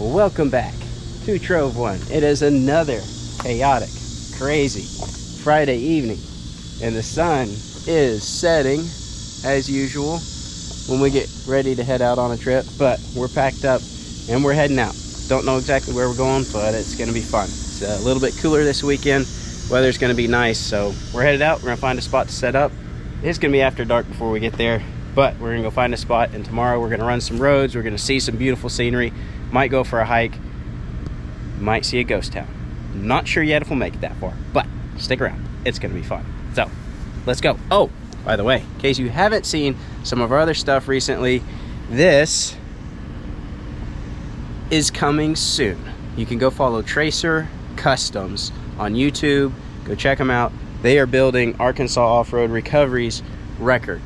Welcome back to Trove One. It is another chaotic, crazy Friday evening, and the sun is setting as usual when we get ready to head out on a trip. But we're packed up and we're heading out. Don't know exactly where we're going, but it's going to be fun. It's a little bit cooler this weekend. Weather's going to be nice, so we're headed out. We're going to find a spot to set up. It's going to be after dark before we get there, but we're going to go find a spot, and tomorrow we're going to run some roads. We're going to see some beautiful scenery. Might go for a hike. Might see a ghost town. Not sure yet if we'll make it that far, but stick around. It's going to be fun. So let's go. Oh, by the way, in case you haven't seen some of our other stuff recently, this is coming soon. You can go follow Tracer Customs on YouTube. Go check them out. They are building Arkansas Off-Road Recovery's record,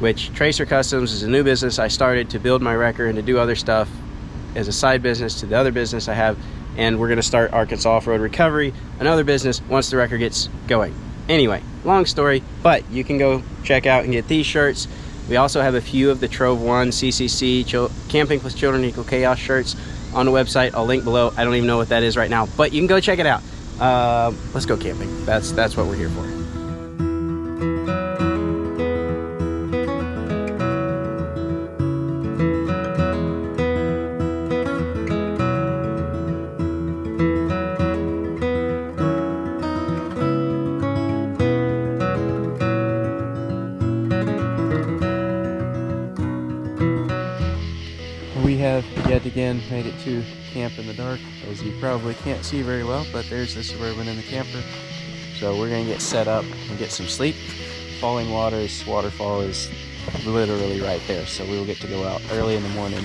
which Tracer Customs is a new business I started to build my record and to do other stuff as a side business to the other business I have. And we're going to start Arkansas Off-Road Recovery, another business, once the record gets going. Anyway, long story, but you can go check out and get these shirts. We also have a few of the Trove One CCC Camping with Children Equal Chaos shirts on the website. I'll link below. I don't even know what that is right now, but you can go check it out. Let's go camping. That's what we're here for. We have yet again made it to camp in the dark, as you probably can't see very well, but there's the Suburban and the camper. So we're gonna get set up and get some sleep. Falling Waters waterfall is literally right there, so we will get to go out early in the morning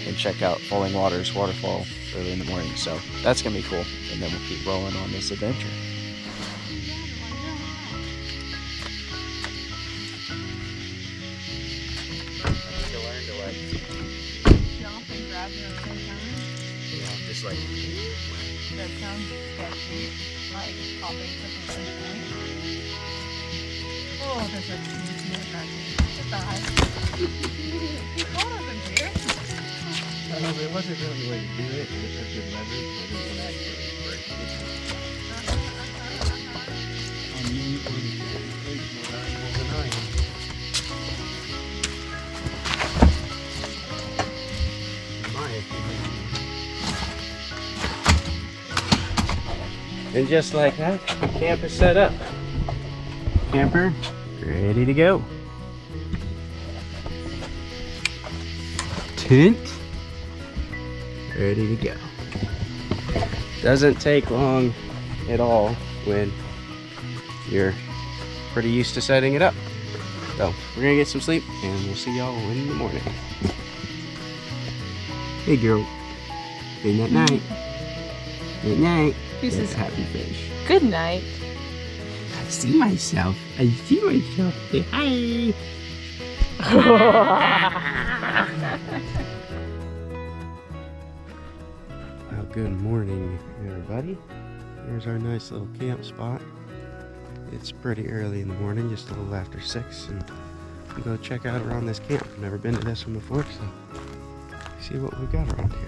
and check out Falling Waters waterfall early in the morning. So that's gonna be cool, and then we'll keep rolling on this adventure. Just like that sounds sketchy, like popping something in there. Oh, there's a huge to die. You caught us in here. It wasn't really the way to do it. It was a good leverage, but it didn't actually break it. And just like that, the camp is set up. Camper ready to go. Tent ready to go. Doesn't take long at all when you're pretty used to setting it up. So we're gonna get some sleep and we'll see y'all in the morning. Hey girl. Good night. Good night. This is happy fish. good night. I see myself. Say hi. Well, good morning, everybody. Here's our nice little camp spot. It's pretty early in the morning, just a little after 6, and we go check out around this camp. I've never been to this one before, so see what we've got around here.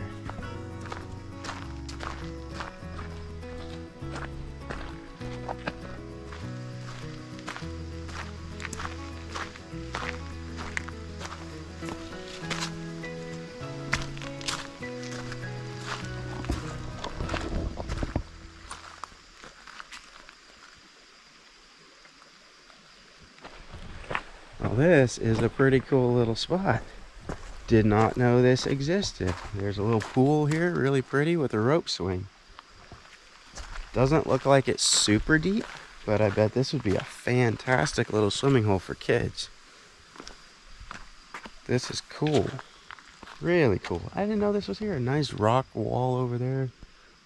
Well, this is a pretty cool little spot. Did not know this existed. There's a little pool here, really pretty, with a rope swing. Doesn't look like it's super deep, but I bet this would be a fantastic little swimming hole for kids. This is cool. Really cool. I didn't know this was here. A nice rock wall over there.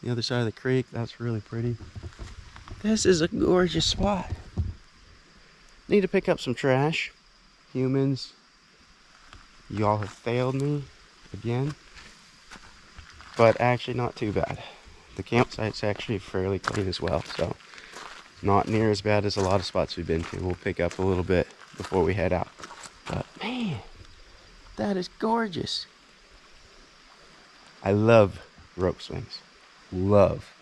The other side of the creek. That's really pretty. This is a gorgeous spot. Need to pick up some trash. Humans, y'all have failed me again, but actually not too bad. The campsite's actually fairly clean as well, so not near as bad as a lot of spots we've been to. We'll pick up a little bit before we head out. But man, that is gorgeous. I love rope swings. Love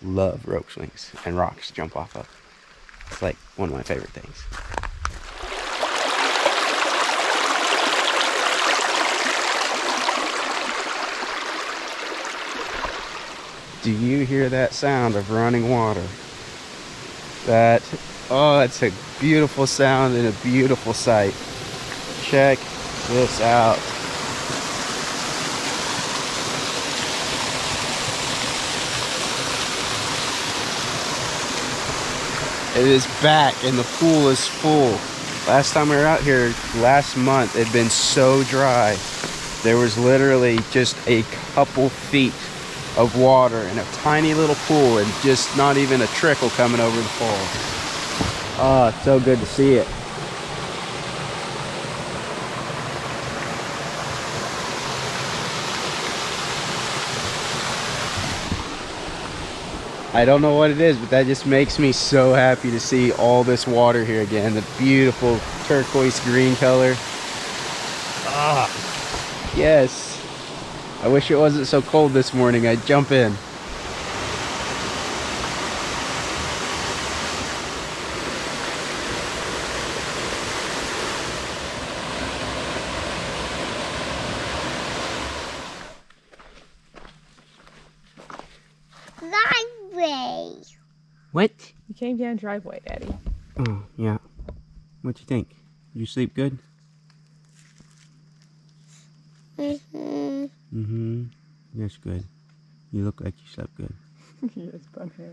rope swings and rocks to jump off of. It's like one of my favorite things. Do you hear that sound of running water? Oh, it's a beautiful sound and a beautiful sight. Check this out. It is back and the pool is full. Last time we were out here, last month, it had been so dry. There was literally just a couple feet of water in a tiny little pool and just not even a trickle coming over the fall. Oh, it's so good to see it. I don't know what it is, but that just makes me so happy to see all this water here again. The beautiful turquoise green color. Ah, yes. I wish it wasn't so cold this morning. I'd jump in. Driveway. What? You came down driveway, Daddy. Oh, yeah. What you think? You sleep good? Mm-hmm. Mm-hmm. That's good. You look like you slept good. Yes, bun hair.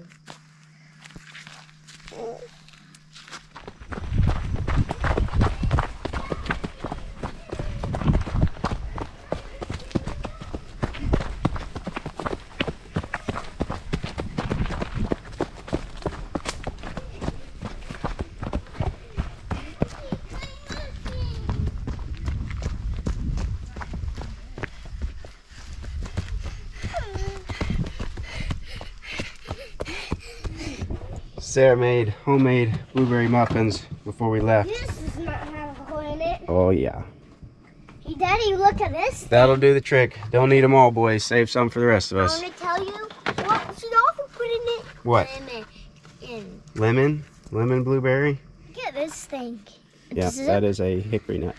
Sarah made homemade blueberry muffins before we left. This does not have a hole in it. Oh yeah. Hey, Daddy, look at this. That'll do the trick. Don't need them all, boys. Save some for the rest of I us. want to tell you what she also put in it. What? Lemon. Lemon? Lemon blueberry? Look at this thing. Yeah, that is a hickory nut.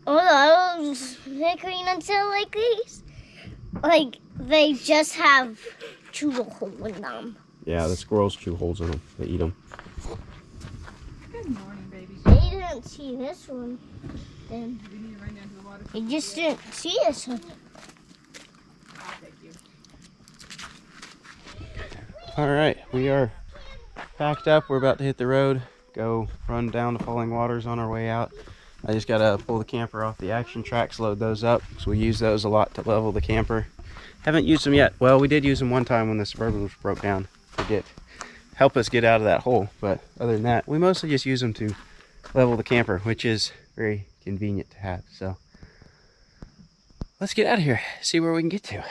Oh, those hickory nuts are like these. Like, they just have chew hole in them. Yeah, the squirrels chew holes in them. They eat them. Good morning, baby. They didn't see this one. Then we need to run down to the water. They just didn't see this one. I'll take you. All right, we are packed up. We're about to hit the road. Go run down to Falling Waters on our way out. I just gotta pull the camper off the action tracks, load those up, because we use those a lot to level the camper. Haven't used them yet. Well, we did use them one time when the Suburban was broke down to help us get out of that hole. But other than that, we mostly just use them to level the camper, which is very convenient to have. So let's get out of here, see where we can get to.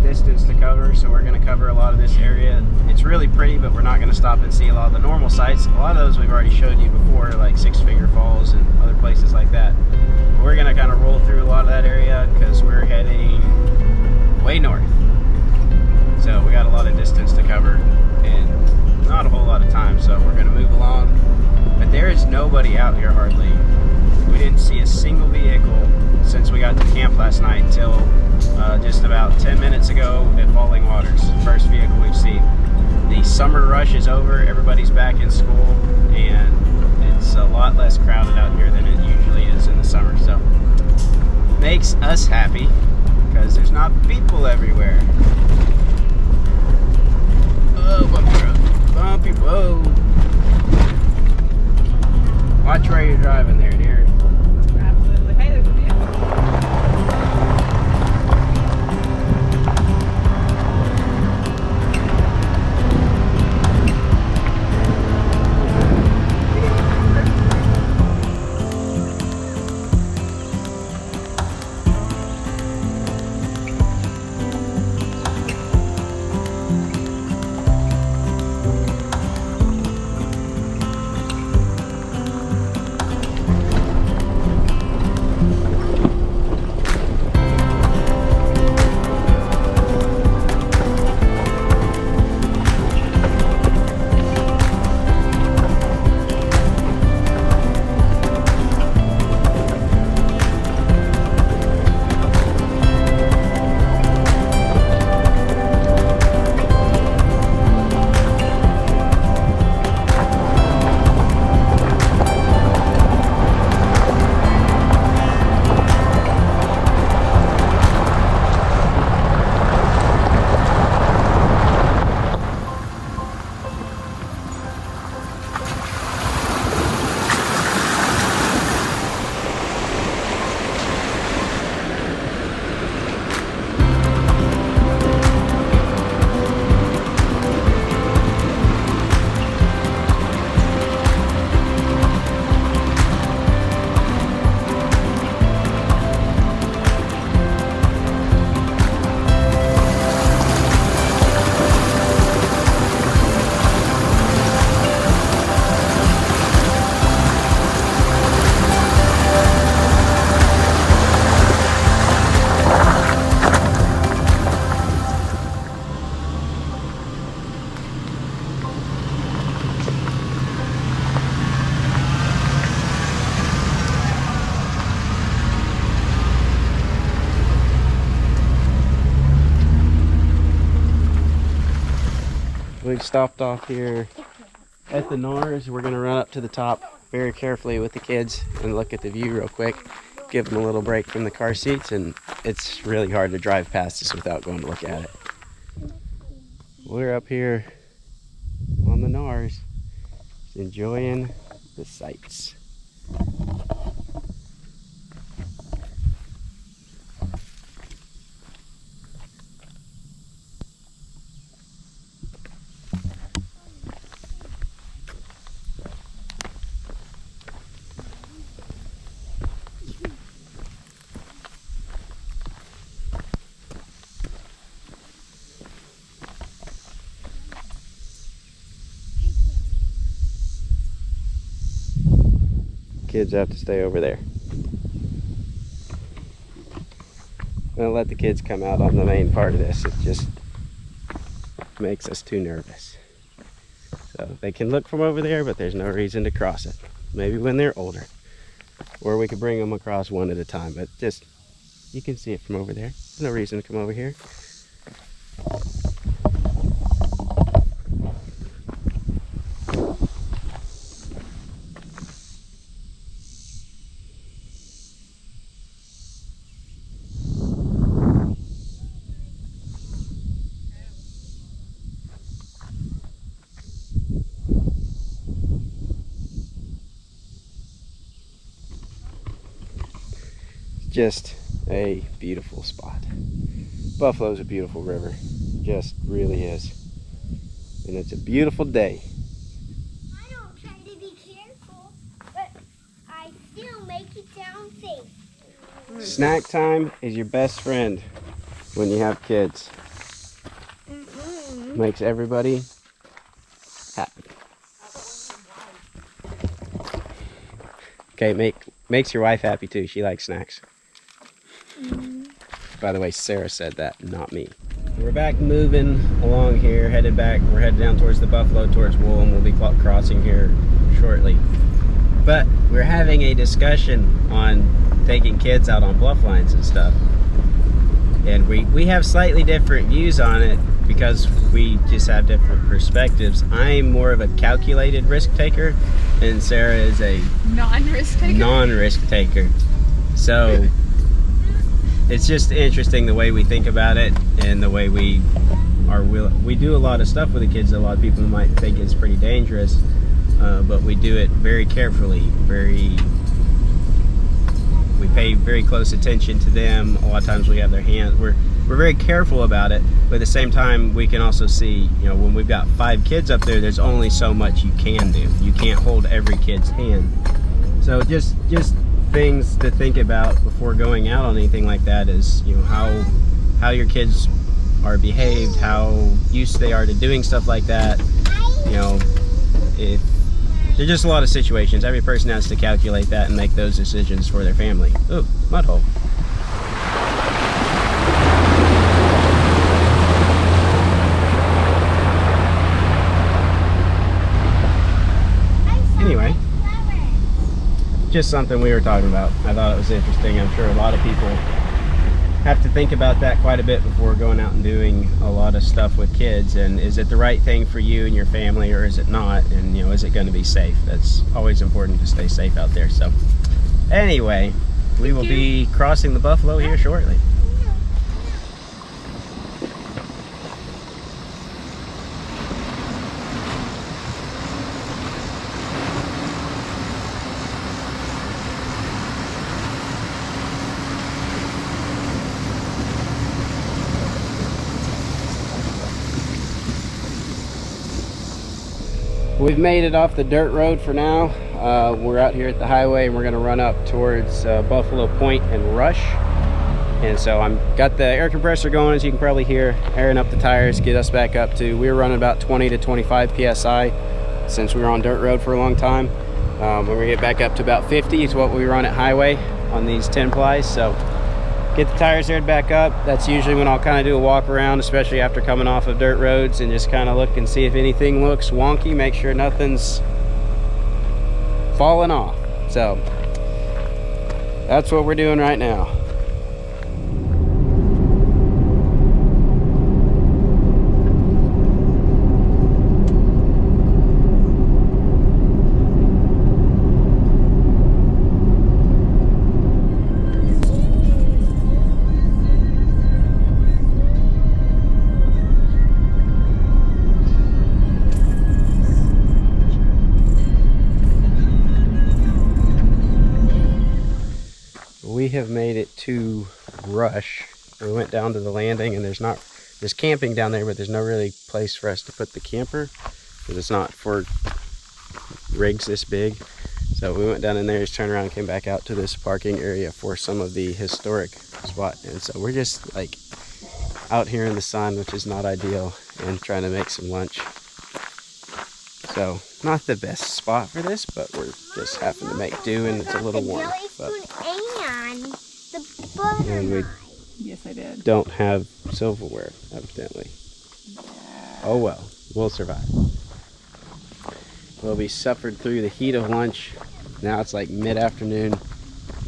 Distance to cover, so we're going to cover a lot of this area. It's really pretty, but we're not going to stop and see a lot of the normal sites. A lot of those we've already showed you before, like Six Finger Falls and other places like that. But we're going to kind of roll through a lot of that area because we're heading way north. So we got a lot of distance to cover and not a whole lot of time, so we're going to move along. But there is nobody out here hardly. We didn't see a single vehicle since we got to camp last night until just about 10 minutes ago at Falling Waters. First vehicle we've seen. The summer rush is over, everybody's back in school, and it's a lot less crowded out here than it usually is in the summer. So makes us happy because there's not people everywhere. Whoa, bumpy road. Bumpy road. Watch where you're driving there, dear. Absolutely. Hey, there's a vehicle. We've stopped off here at the Nars. We're gonna run up to the top very carefully with the kids and look at the view real quick. Give them a little break from the car seats, and it's really hard to drive past this without going to look at it. We're up here on the Nars, enjoying the sights. Kids have to stay over there. I'm gonna let the kids come out on the main part of this. It just makes us too nervous. So they can look from over there, but there's no reason to cross it. Maybe when they're older. Or we could bring them across one at a time, but just, you can see it from over there. There's no reason to come over here. Just a beautiful spot. Buffalo's a beautiful river, just really is, and it's a beautiful day. I don't try to be careful, but I still make it down safe. Snack time is your best friend when you have kids. Makes everybody happy. Okay, makes your wife happy too. She likes snacks. By the way, Sarah said that, not me. We're back moving along here, headed back. We're headed down towards the Buffalo, towards Wool, and we'll be crossing here shortly. But we're having a discussion on taking kids out on bluff lines and stuff. And we have slightly different views on it because we just have different perspectives. I'm more of a calculated risk taker, and Sarah is a non-risk taker. So it's just interesting the way we think about it and the way we we do a lot of stuff with the kids that a lot of people might think is pretty dangerous, but we do it very carefully. We pay very close attention to them. A lot of times we have their hands. We're very careful about it, but at the same time we can also see, you know, when we've got 5 kids up there, there's only so much you can do. You can't hold every kid's hand. So just things to think about before going out on anything like that is, you know, how your kids are behaved, how used they are to doing stuff like that. You know, there's just a lot of situations. Every person has to calculate that and make those decisions for their family. Ooh, mud hole. Anyway, just something we were talking about. I thought it was interesting. I'm sure a lot of people have to think about that quite a bit before going out and doing a lot of stuff with kids. And is it the right thing for you and your family, or is it not? And, you know, is it going to be safe? That's always important to stay safe out there. So anyway, we will be crossing the buffalo here shortly. We've made it off the dirt road for now. We're out here at the highway and we're gonna run up towards Buffalo Point and Rush. And so I'm got the air compressor going, as you can probably hear, airing up the tires, get us back up to, we were running about 20 to 25 PSI since we were on dirt road for a long time. We're gonna get back up to about 50 is what we run at highway on these 10 plies. So get the tires aired back up. That's usually when I'll kind of do a walk around, especially after coming off of dirt roads, and just kind of look and see if anything looks wonky, make sure nothing's falling off. So that's what we're doing right now. We have made it to Rush. We went down to the landing, and there's camping down there, but there's no really place for us to put the camper because it's not for rigs this big. So we went down in there, just turned around and came back out to this parking area for some of the historic spot. And so we're just like out here in the sun, which is not ideal, and trying to make some lunch. So not the best spot for this, but we're just having to make do, and it's a little warm. And we Yes, I did. don't have silverware, evidently. Oh well, we'll survive. Well, we suffered through the heat of lunch. Now it's like mid-afternoon,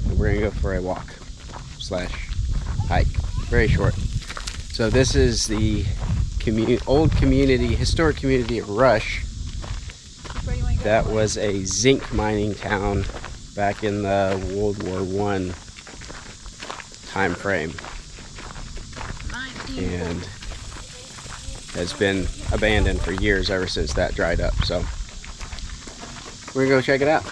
and we're gonna go for a walk / hike. Very short. So this is the historic community of Rush. That was a zinc mining town back in the World War I time frame, and has been abandoned for years ever since that dried up. So we're gonna go check it out.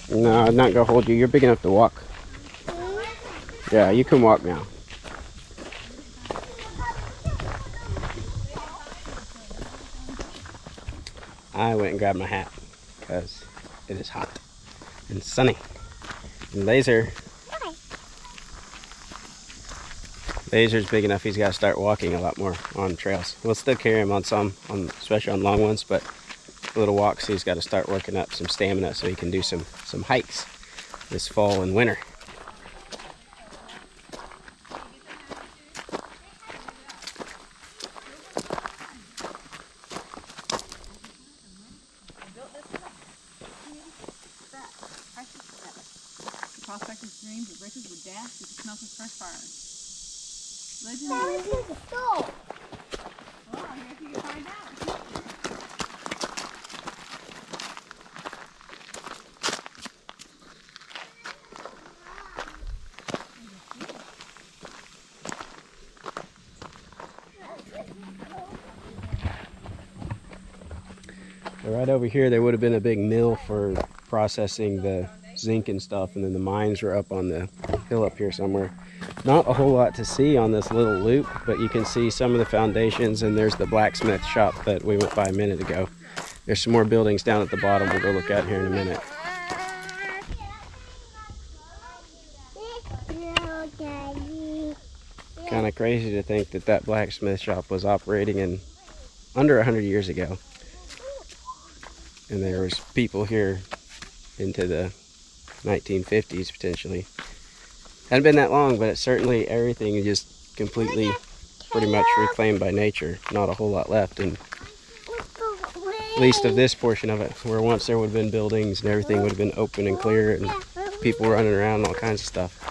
No, I'm not gonna hold you. You're big enough to walk. Yeah, you can walk now. I went and grabbed my hat because it is hot and sunny. And Laser's big enough, he's got to start walking a lot more on trails. We'll still carry him on some, especially on long ones, but little walks, he's got to start working up some stamina so he can do some hikes this fall and winter. Prospector's dreams of riches were dashed with the smoke of first fire. Legend. That was his soul. Well, I guess you can find out. So right over here, there would have been a big mill for processing the zinc and stuff, and then the mines were up on the hill up here somewhere. Not a whole lot to see on this little loop, but you can see some of the foundations, and there's the blacksmith shop that we went by a minute ago. There's some more buildings down at the bottom we'll go look at here in a minute. Kind of crazy to think that that blacksmith shop was operating in under 100 years ago. And there was people here into the 1950s potentially. Hadn't been that long, but it's certainly everything is just completely pretty much reclaimed by nature. Not a whole lot left, and at least of this portion of it, where once there would have been buildings and everything would have been open and clear and people running around and all kinds of stuff.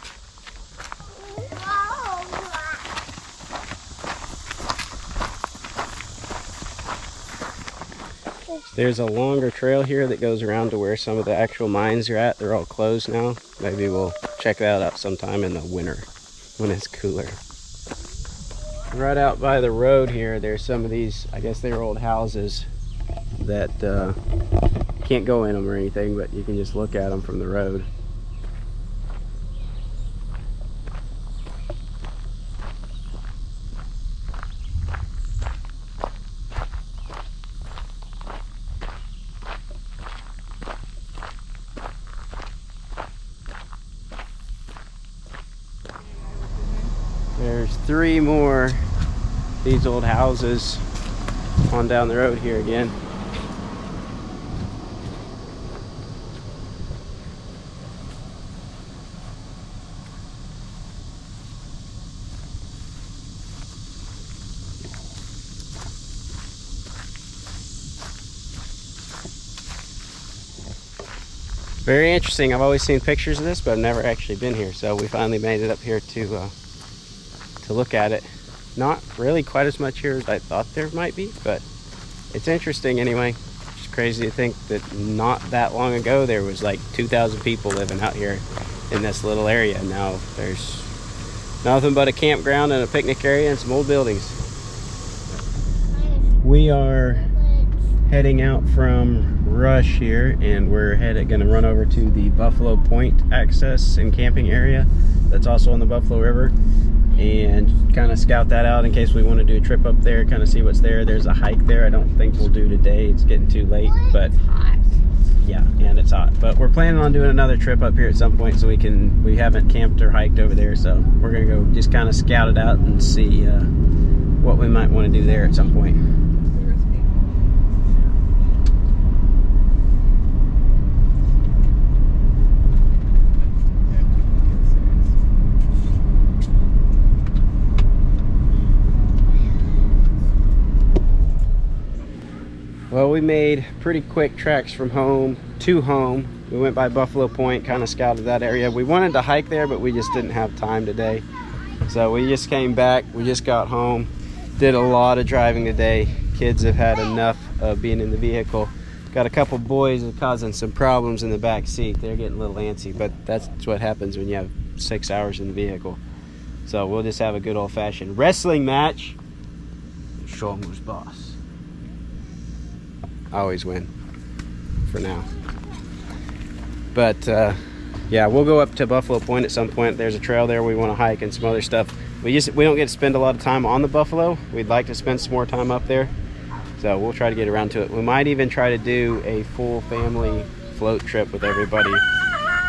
There's a longer trail here that goes around to where some of the actual mines are at. They're all closed now. Maybe we'll check that out sometime in the winter when it's cooler. Right out by the road here, there's some of these, I guess they're old houses that can't go in them or anything, but you can just look at them from the road. There's 3 more these old houses on down the road here again. Very interesting. I've always seen pictures of this, but I've never actually been here. So we finally made it up here to look at it. Not really quite as much here as I thought there might be, but it's interesting anyway. It's crazy to think that not that long ago there was like 2,000 people living out here in this little area. Now there's nothing but a campground and a picnic area and some old buildings. We are heading out from Rush here, and we're going to run over to the Buffalo Point access and camping area that's also on the Buffalo River, and kind of scout that out in case we want to do a trip up there, kind of see what's there. There's a hike there I don't think we'll do today. It's getting too late, but yeah, and it's hot. But we're planning on doing another trip up here at some point, so we haven't camped or hiked over there, so we're gonna go just kind of scout it out and see what we might want to do there at some point. Well, we made pretty quick tracks from home to home. We went by Buffalo Point, kind of scouted that area. We wanted to hike there, but we just didn't have time today. So we just came back, we just got home, did a lot of driving today. Kids have had enough of being in the vehicle. Got a couple boys that are causing some problems in the back seat. They're getting a little antsy, but that's what happens when you have 6 hours in the vehicle. So we'll just have a good old-fashioned wrestling match. Show 'em who's boss. I always win for now, but yeah, we'll go up to Buffalo Point at some point. There's a trail there we want to hike and some other stuff. We don't get to spend a lot of time on the Buffalo. We'd like to spend some more time up there, so we'll try to get around to it. We might even try to do a full family float trip with everybody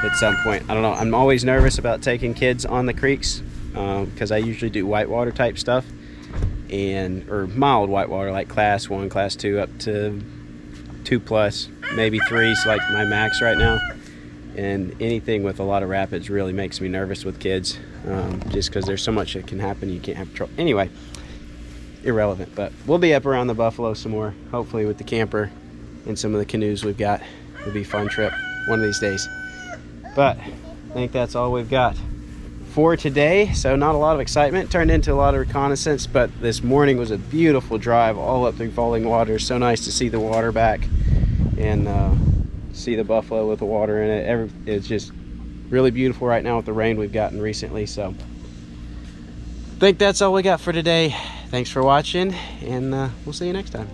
at some point. I don't know, I'm always nervous about taking kids on the creeks because I usually do whitewater type stuff, or mild whitewater like class 1, class 2 up to 2+, maybe 3 is like my max right now. And anything with a lot of rapids really makes me nervous with kids, just because there's so much that can happen. You can't have control. Anyway, irrelevant, but we'll be up around the Buffalo some more, hopefully with the camper and some of the canoes we've got. It'll be a fun trip one of these days. But I think that's all we've got for today. So not a lot of excitement, turned into a lot of reconnaissance, but this morning was a beautiful drive all up through falling waters. So nice to see the water back and see the buffalo with the water in it. It's just really beautiful right now with the rain we've gotten recently. So I think that's all we got for today. Thanks for watching, and we'll see you next time.